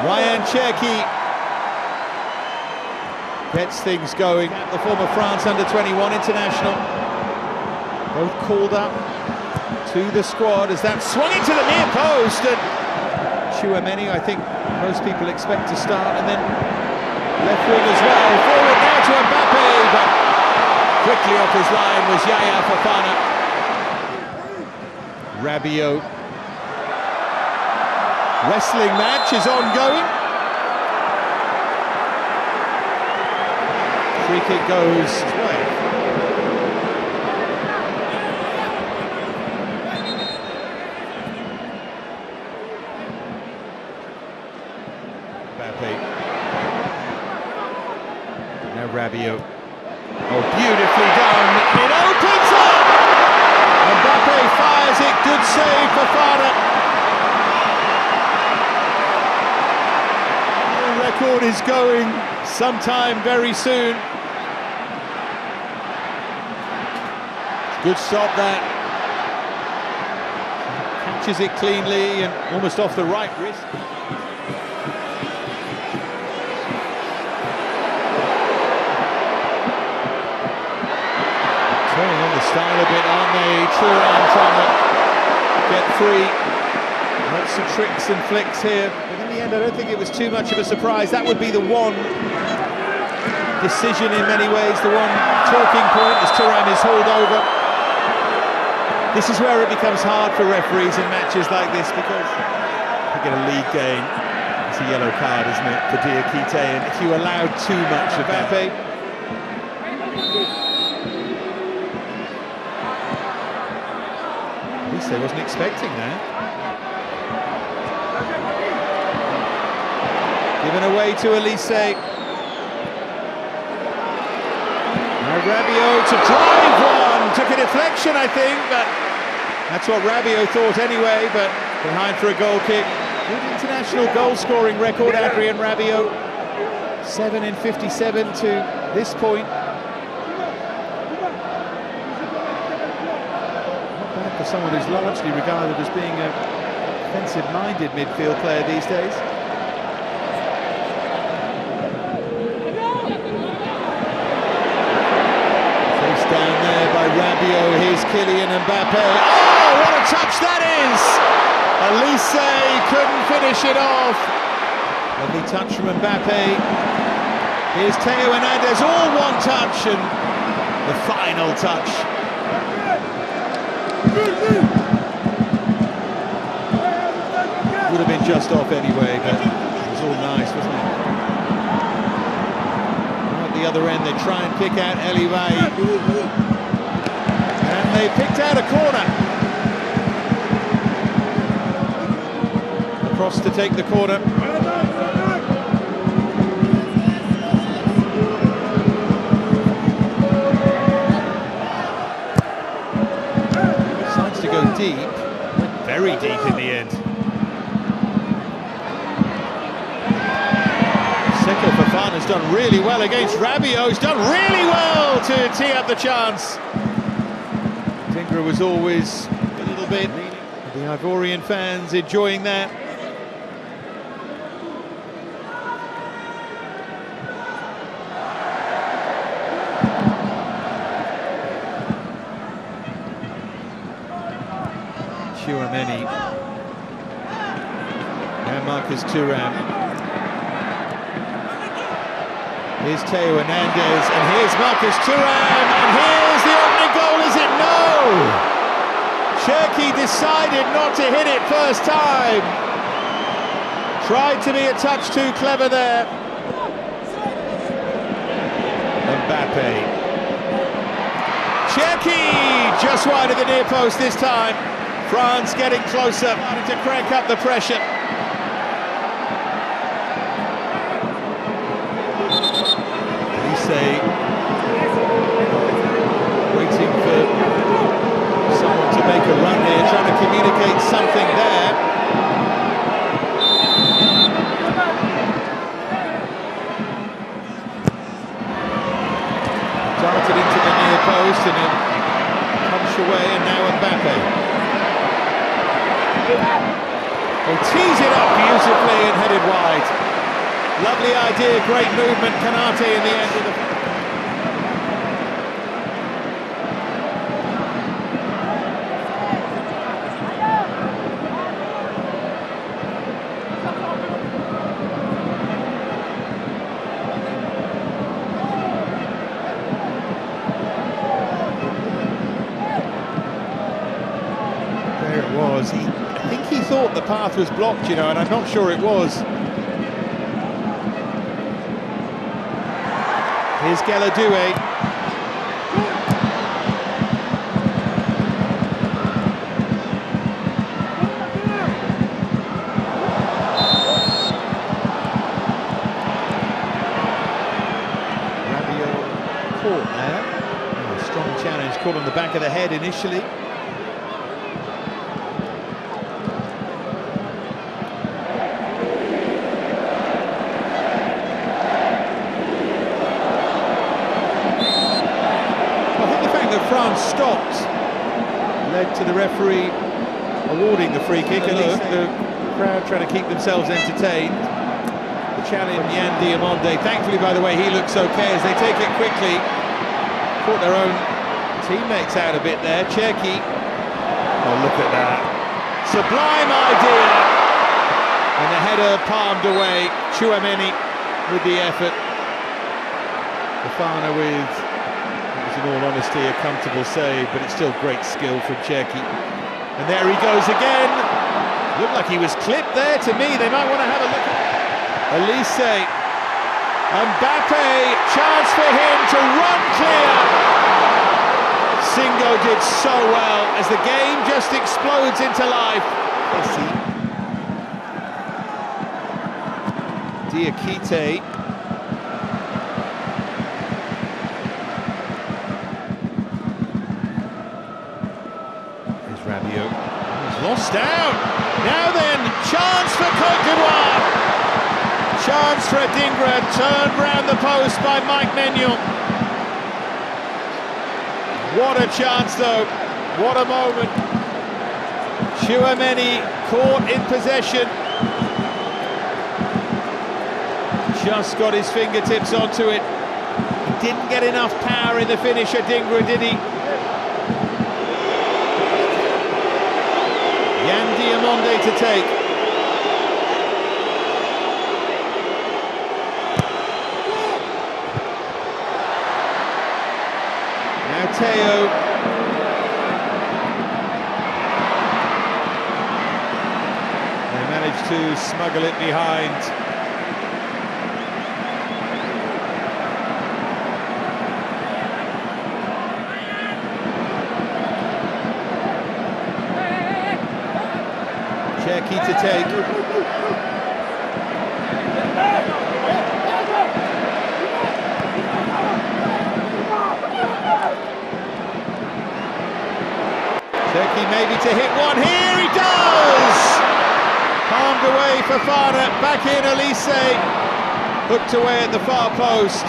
Ryan Cherki gets things going. The former France under-21 international. Both called up to the squad as that swung into the near post, and Chouameni, I think most people expect to start, and then left wing as well. Forward now to Mbappé, but quickly off his line was Yaya Fofana. Rabiot. Wrestling match is ongoing. Free kick goes his way. Mbappé. Now Rabiot. Oh, beautifully done. It opens up! Mbappé fires it. Good save for Fofana. The record is going sometime very soon. Good stop that. Catches it cleanly and almost off the right wrist. Turning on the style a bit, aren't they? Thuram trying to get free. Lots of tricks and flicks here. But in the end, I don't think it was too much of a surprise. That would be the one decision in many ways, the one talking point as Thuram is hauled over. This is where it becomes hard for referees in matches like this, because you get a league game. It's a yellow card, isn't it, for Diakite, and if you allow too much of Mbappé. At least they wasn't expecting that. Given away to Elise. Now Rabiot to drive one. Took a deflection, I think, but that's what Rabiot thought anyway, but behind for a goal kick. Good international goal-scoring record, Adrien Rabiot. 7 in 57 to this point. Not bad for someone who's largely regarded as being a defensive-minded midfield player these days. Face down there by Rabiot. Here's Kylian Mbappé. Oh, what a touch that is! Elise couldn't finish it off. Lovely touch from Mbappé. Here's Theo Hernandez, all one touch, and the final touch. Would have been just off anyway, but it was all nice, wasn't it? At the other end, they try and pick out Ivory. And they picked out a corner. Across to take the corner. Decides to go deep. Went very deep in the end. Fofana's done really well against Rabiot. He's done really well to tee up the chance. Tinker was always a little bit. The Ivorian fans enjoying that. Chouameni. Now Marcus Thuram. Here's Theo Hernandez, and here's Marcus Thuram, and here's the opening goal, is it? No! Cherki decided not to hit it first time. Tried to be a touch too clever there. Mbappé. Cherki just wide of the near post this time. France getting closer, wanting to crank up the pressure. Waiting for someone to make a run here, trying to communicate something there. Darted into the near post and then punched away, and now Mbappé. They tease it up beautifully and headed wide. Lovely idea, great movement. Kanate in the end of the... There it was. I think he thought the path was blocked, you know, and I'm not sure it was. Here's Galadue. Rabiot caught there. Oh, strong challenge, caught on the back of the head initially. France stopped led to the referee awarding the free kick, and the crowd trying to keep themselves entertained. The challenge, Yan Diamonde, thankfully, by the way, he looks okay as they take it quickly. Caught their own teammates out a bit there. Cherki, oh look at that, sublime idea, and the header palmed away. Chouameni with the effort. Fofana with, in all honesty, a comfortable save, but it's still great skill from Cherki. And there he goes again. Looked like he was clipped there to me. They might want to have a look at Elise. Mbappe, chance for him to run clear. Singo did so well as the game just explodes into life. Diakite. Rabiot, he's lost out. Now then, chance for Côte d'Ivoire. Chance for Adingra, turned round the post by Mike Maignan. What a chance though, what a moment. Chouameni caught in possession. Just got his fingertips onto it. He didn't get enough power in the finish, Adingra, did he? Yan Diamonde to take. Now Teo. They managed to smuggle it behind. Cherki to take. Cherki maybe to hit one here, he does! Palmed away for Fofana, back in Elise, hooked away at the far post.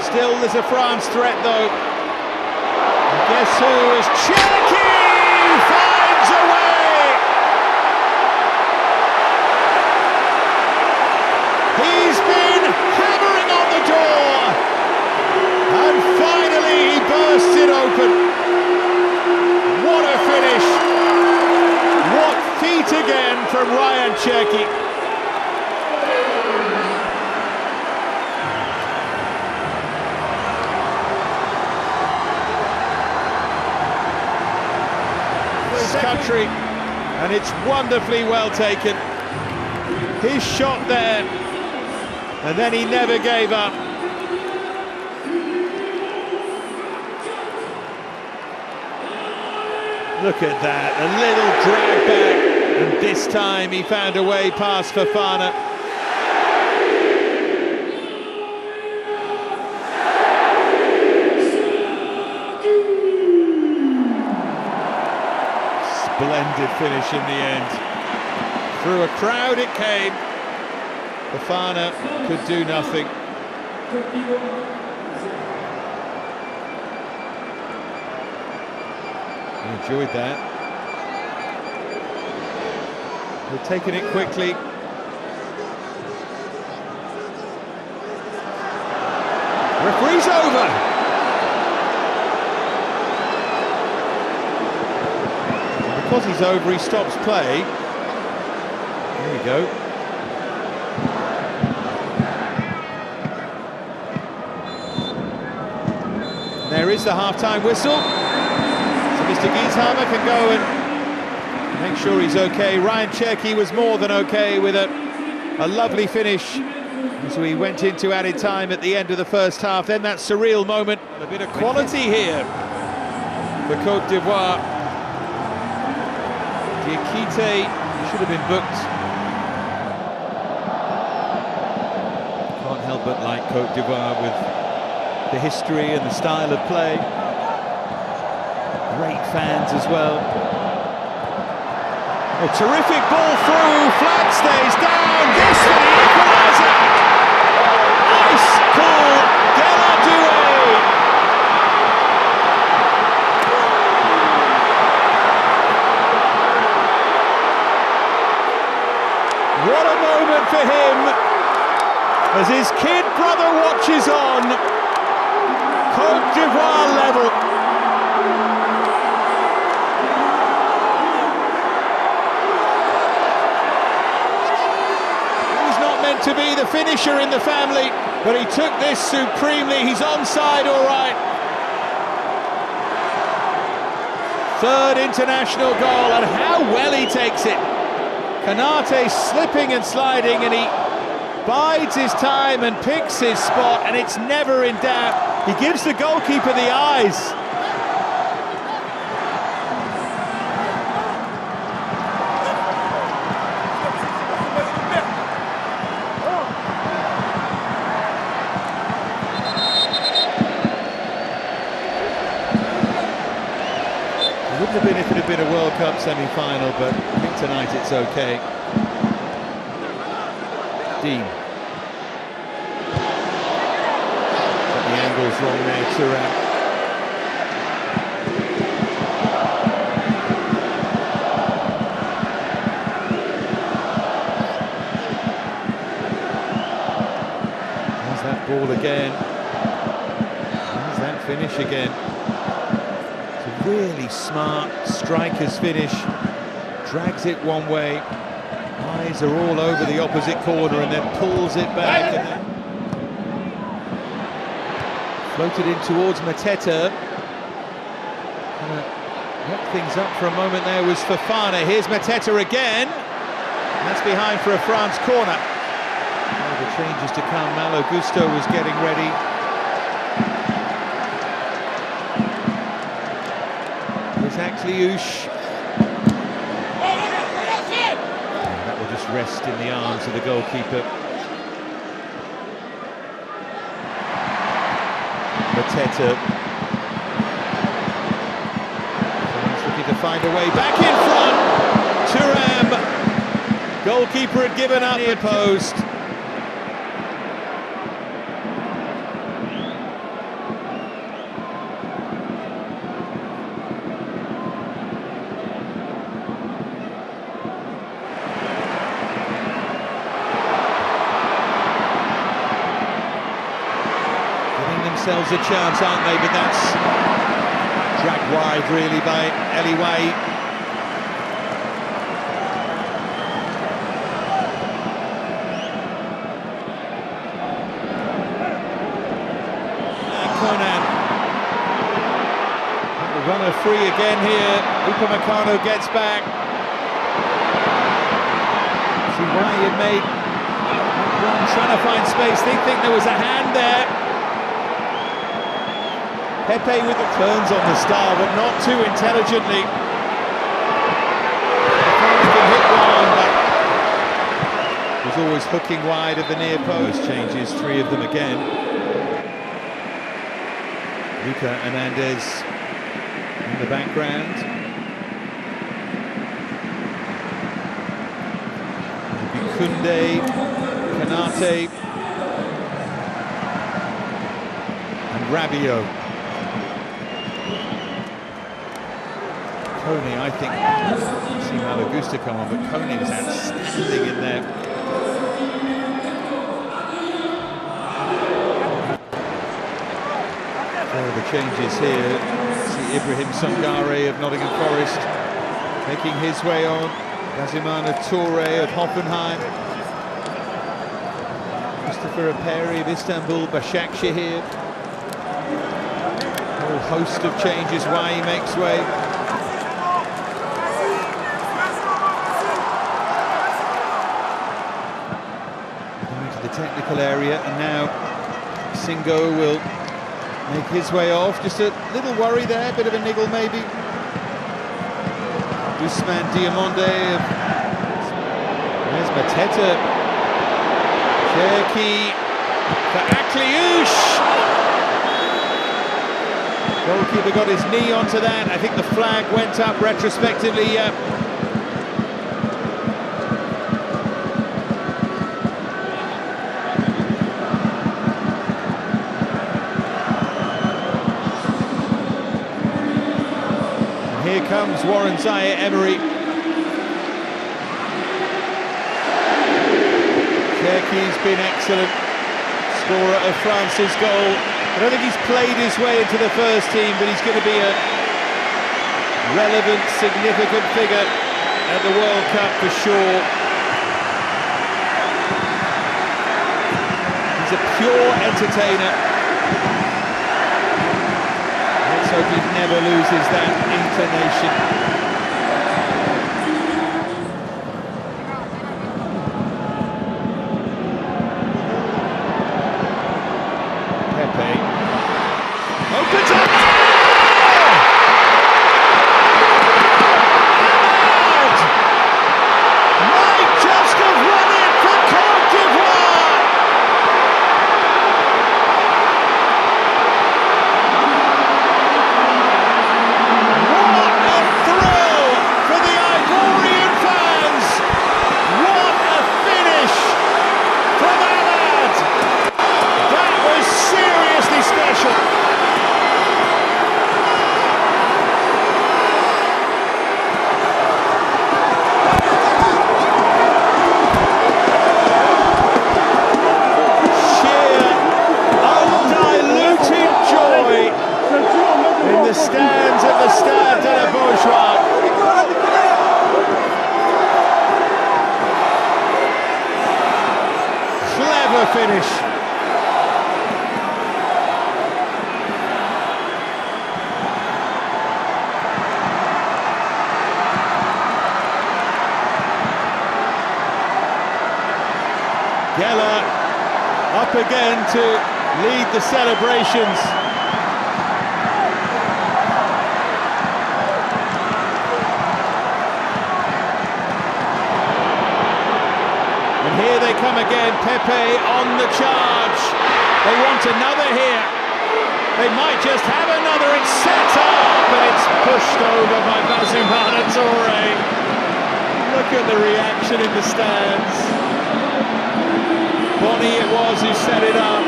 Still there's a France threat though. And guess who is Cherki finds a way! He's been hammering on the door, and finally he bursts it open. What a finish! What feat again from Ryan Cherki. His country, and it's wonderfully well taken. His shot there. And then he never gave up. Look at that, a little drag back, and this time he found a way past Fofana. Splendid finish in the end. Through a crowd it came. Fofana could do nothing. He enjoyed that. They've taken it quickly. Referee's over. And because he's over, he stops play. There we go. And there is the half-time whistle. So Mr. Gieshammer can go and make sure he's okay. Ryan Cherki was more than okay with a lovely finish as we went into added time at the end of the first half. Then that surreal moment. A bit of quality here for Côte d'Ivoire. Diakite should have been booked. Can't help but like Côte d'Ivoire with the history and the style of play. Great fans as well. Oh, terrific ball through, flag stays down, this for the equaliser! Ice cool, Deladoué! What a moment for him, as his kid brother watches on. Côte d'Ivoire level. To be the finisher in the family, but he took this supremely. He's onside, all right. Third international goal, and how well he takes it. Kanate slipping and sliding, and he bides his time and picks his spot, and it's never in doubt. He gives the goalkeeper the eyes. Wouldn't have been if it had been a World Cup semi-final, but I think tonight it's okay. Dean. Got the angles wrong there, Thuram. There's that ball again. There's that finish again. Really smart striker's finish, drags it one way, eyes are all over the opposite corner and then pulls it back and then floated in towards Mateta. Knocked things up for a moment there was Fofana. Here's Mateta again, and that's behind for a France corner. All the changes to come. Malo Gusto was getting ready. Liush. That will just rest in the arms of the goalkeeper. Mateta. He's looking to find a way back in front. Thuram. Goalkeeper had given up the post. Themselves a chance, aren't they? But that's dragged wide really by Eliwai. And Conan. The runner free again here. Upamecano gets back. See why he had made that run, trying to find space. They think there was a hand there. Pepe with the turns on the star, but not too intelligently. He can hit one, but was always hooking wide of the near post. Changes, three of them again. Luca Hernandez in the background. Kunde, Kanate, and Rabiot. Tony, I think, see Malo Bruce to come on, but Coney was outstanding in there. The changes here. See Ibrahim Sangare of Nottingham Forest making his way on. Gazimana Toure of Hoffenheim. Mustafa Aperi of Istanbul. Başakşehir. A whole host of changes why he makes way. Going to the technical area, and now Singo will make his way off. Just a little worry there, bit of a niggle maybe. Ousmane Diamonde. There's Mateta. Cherki for Akliouche. Goalkeeper got his knee onto that. I think the flag went up retrospectively. Here comes Warren Zaïre-Emery. Cherki's been excellent. Scorer of France's goal. I don't think he's played his way into the first team, but he's going to be a relevant, significant figure at the World Cup for sure. He's a pure entertainer. Let's hope he never loses that intonation. Pepe opens up. Might just have won it for Côte d'Ivoire. The stands at the Stade de la Beaujoire. Clever finish. Geller up again to lead the celebrations. Here they come again, Pepe on the charge. They want another here. They might just have another. It's set up, and it's pushed over by Gazimana Toure. Look at the reaction in the stands. Bonny it was who set it up.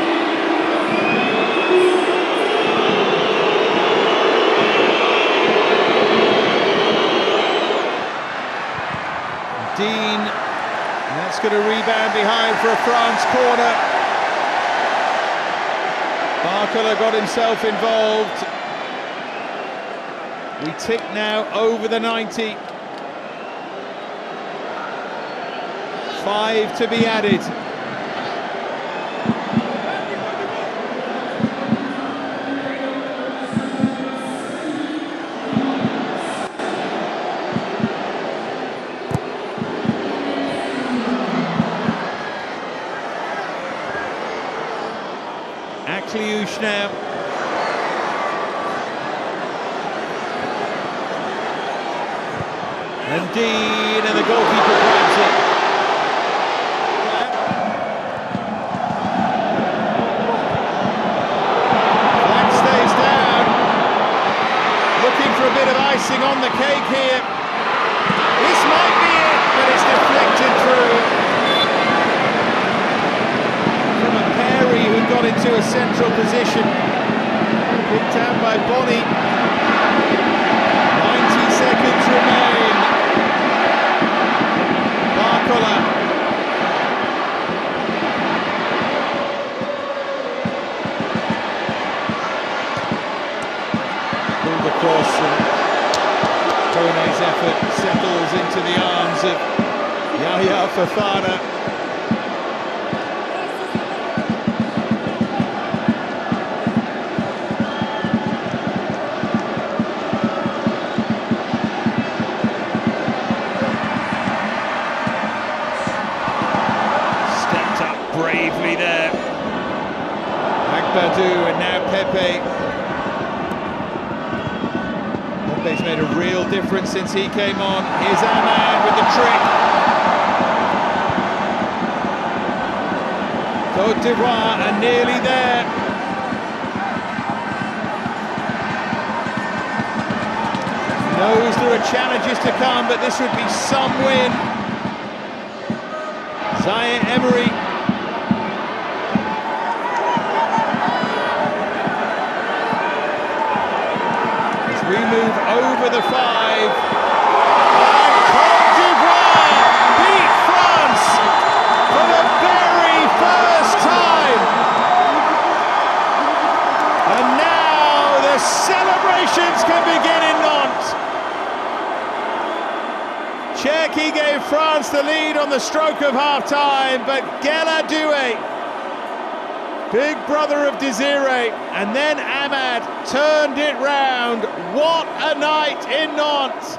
Dean. That's going to rebound behind for a France corner. Barcola got himself involved. We tick now over the 90. 5 to be added. Akliouche now. And Dean, and the goalkeeper grabs it. Flag stays down. Looking for a bit of icing on the cake here. This might be it, but it's deflected through. Who got into a central position, picked out by Bonny. 90 seconds remain. goals of Yahya Fofana. Stepped up bravely there. Agbadou and now Pepe. Pepe's made a real difference since he came on. Here's Ahmad with the trick. Côte d'Ivoire are nearly there. Knows there are challenges to come, but this would be some win. Ivory. We move over the 5, and Côte d'Ivoire beat France for the very first time. And now the celebrations can begin in Nantes. Cherki gave France the lead on the stroke of half-time, but Doué, big brother of Desiré, and then Ahmad turned it round. What a night in Nantes!